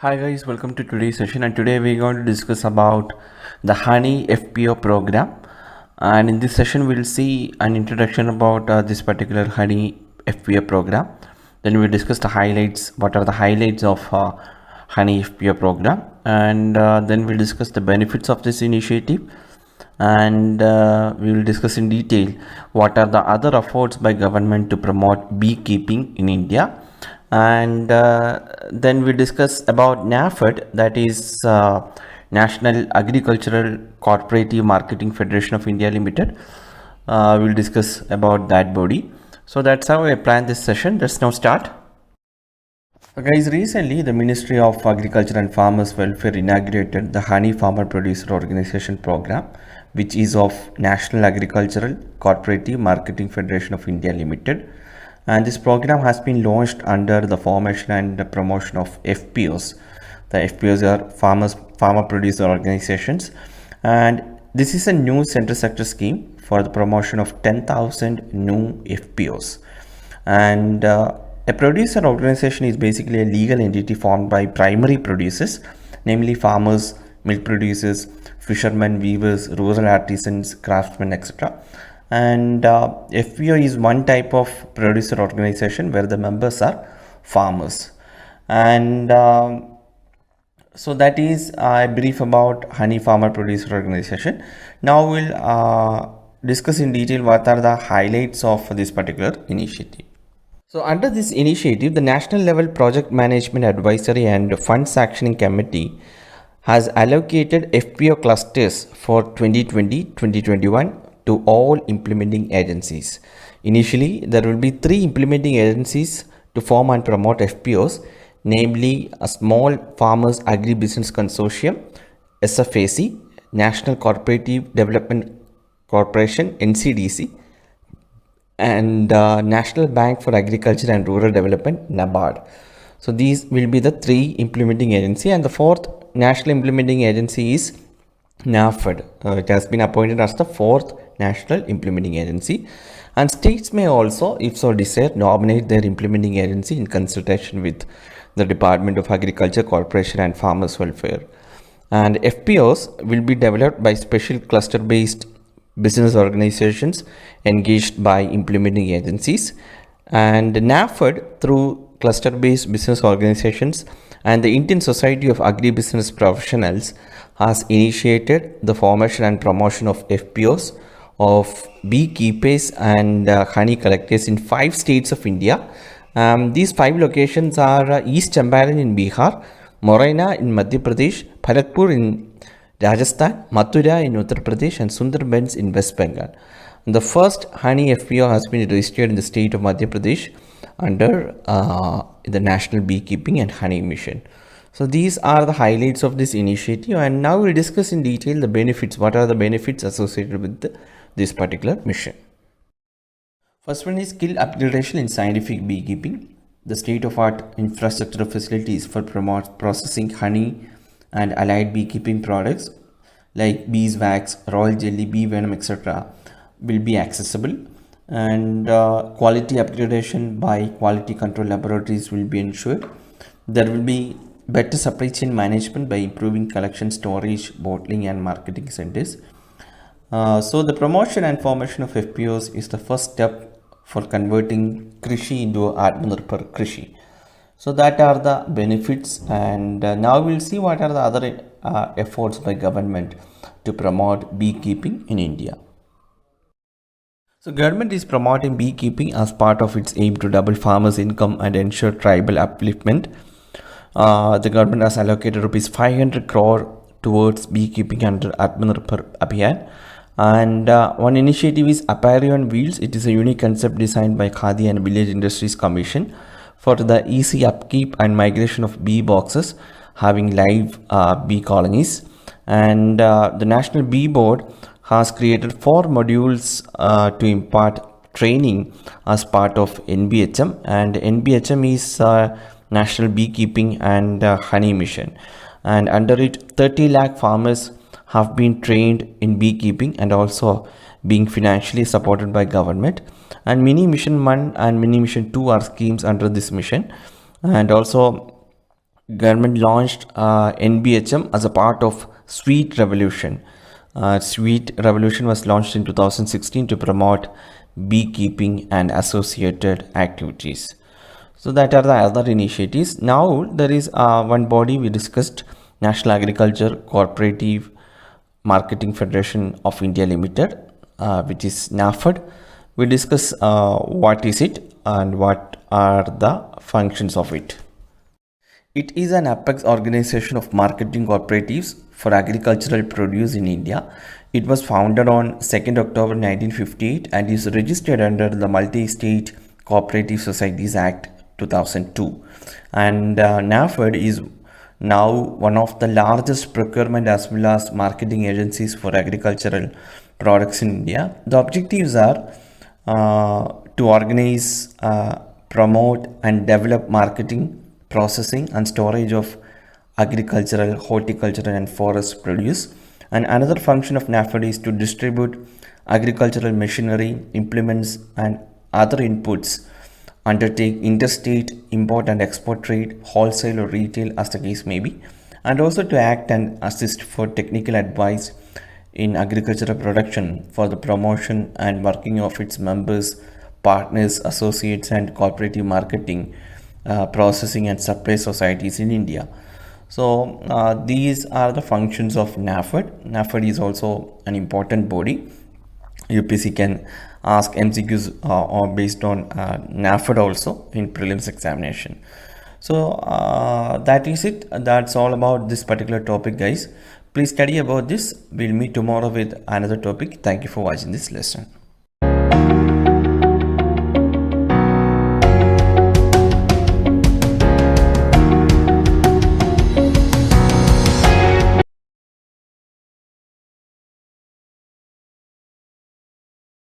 Hi guys, welcome to today's session, and today we're going to discuss about the Honey FPO program. And in this session we'll see an introduction about this particular Honey FPO program. Then we'll discuss the highlights, what are the highlights of Honey FPO program, and then we'll discuss the benefits of this initiative, and we will discuss in detail what are the other efforts by government to promote beekeeping in India. And then we discuss about NAFED, that is National Agricultural Cooperative Marketing Federation of India Limited. We'll discuss about that body. So that's how I plan this session. Let's now start. So guys, recently the Ministry of Agriculture and Farmers Welfare inaugurated the Honey Farmer Producer Organization program, which is of National Agricultural Cooperative Marketing Federation of India Limited. And this program has been launched under the formation and the promotion of FPOs. The FPOs are farmer producer organizations, and this is a new central sector scheme for the promotion of 10,000 new FPOs. And a producer organization is basically a legal entity formed by primary producers, namely farmers, milk producers, fishermen, weavers, rural artisans, craftsmen, etc. And FPO is one type of producer organization where the members are farmers. And so that is a brief about Honey Farmer Producer Organization. Now we'll discuss in detail what are the highlights of this particular initiative. So under this initiative, the National Level Project Management Advisory and Fund Sanctioning Committee has allocated FPO clusters for 2020-2021 to all implementing agencies. Initially, there will be 3 implementing agencies to form and promote FPOs, namely a Small Farmers Agribusiness Consortium, SFAC, National Cooperative Development Corporation, NCDC, and National Bank for Agriculture and Rural Development, NABARD. So these will be the 3 implementing agency, and the 4th national implementing agency is NAFED. It has been appointed as the 4th national implementing agency, and states may also, if so desire, nominate their implementing agency in consultation with the Department of Agriculture, Corporation and Farmers Welfare. And FPOs will be developed by special cluster based business organizations engaged by implementing agencies, and NAFED through cluster based business organizations and the Indian Society of Agribusiness Professionals has initiated the formation and promotion of FPOs of beekeepers and honey collectors in 5 states of India. These 5 locations are East Champaran in Bihar, Morena in Madhya Pradesh, Bharatpur in Rajasthan, Mathura in Uttar Pradesh, and Sundarbans in West Bengal. And the first Honey FPO has been registered in the state of Madhya Pradesh under the National Beekeeping and Honey Mission. So these are the highlights of this initiative, and now we'll discuss in detail the benefits. What are the benefits associated with this particular mission? First one is skill upgradation in scientific beekeeping. The state-of-art infrastructure facilities for processing honey and allied beekeeping products like beeswax, royal jelly, bee venom, etc. will be accessible, and quality upgradation by quality control laboratories will be ensured. There will be better supply chain management by improving collection, storage, bottling and marketing centers. So the promotion and formation of FPOs is the first step for converting Krishi into Atmanirbhar Krishi. So that are the benefits, and now we'll see what are the other efforts by government to promote beekeeping in India. So government is promoting beekeeping as part of its aim to double farmers' income and ensure tribal upliftment. The government has allocated rupees 500 crore towards beekeeping under Atmanirbhar Abhiyan. And one initiative is Apparel on Wheels. It is a unique concept designed by Khadi and Village Industries Commission for the easy upkeep and migration of bee boxes having live bee colonies. And the National Bee Board has created 4 modules to impart training as part of NBHM, and NBHM is National Beekeeping and Honey Mission, and under it 30 lakh farmers have been trained in beekeeping and also being financially supported by government. And Mini Mission 1 and Mini Mission 2 are schemes under this mission, and also government launched NBHM as a part of Sweet Revolution. Sweet Revolution was launched in 2016 to promote beekeeping and associated activities. So that are the other initiatives. Now there is one body we discussed, National Agriculture Cooperative Marketing Federation of India Limited, which is NAFED. We discuss what is it and what are the functions of it. It is an apex organization of marketing cooperatives for agricultural produce in India. It was founded on 2nd October 1958 and is registered under the Multi-State Cooperative Societies Act 2002. And NAFED is now one of the largest procurement as well as marketing agencies for agricultural products in India. The objectives are to organize, promote and develop marketing, processing and storage of agricultural, horticultural and forest produce. And another function of NAFED is to distribute agricultural machinery, implements and other inputs, undertake interstate import and export trade, wholesale or retail as the case may be, and also to act and assist for technical advice in agricultural production for the promotion and working of its members, partners, associates and cooperative marketing, processing and supply societies in India. So these are the functions of NAFED. NAFED is also an important body. UPSC can ask MCQs or based on NAFED also in prelims examination. So that is it. That's all about this particular topic, guys. Please study about this. We'll meet tomorrow with another topic. Thank you for watching this lesson.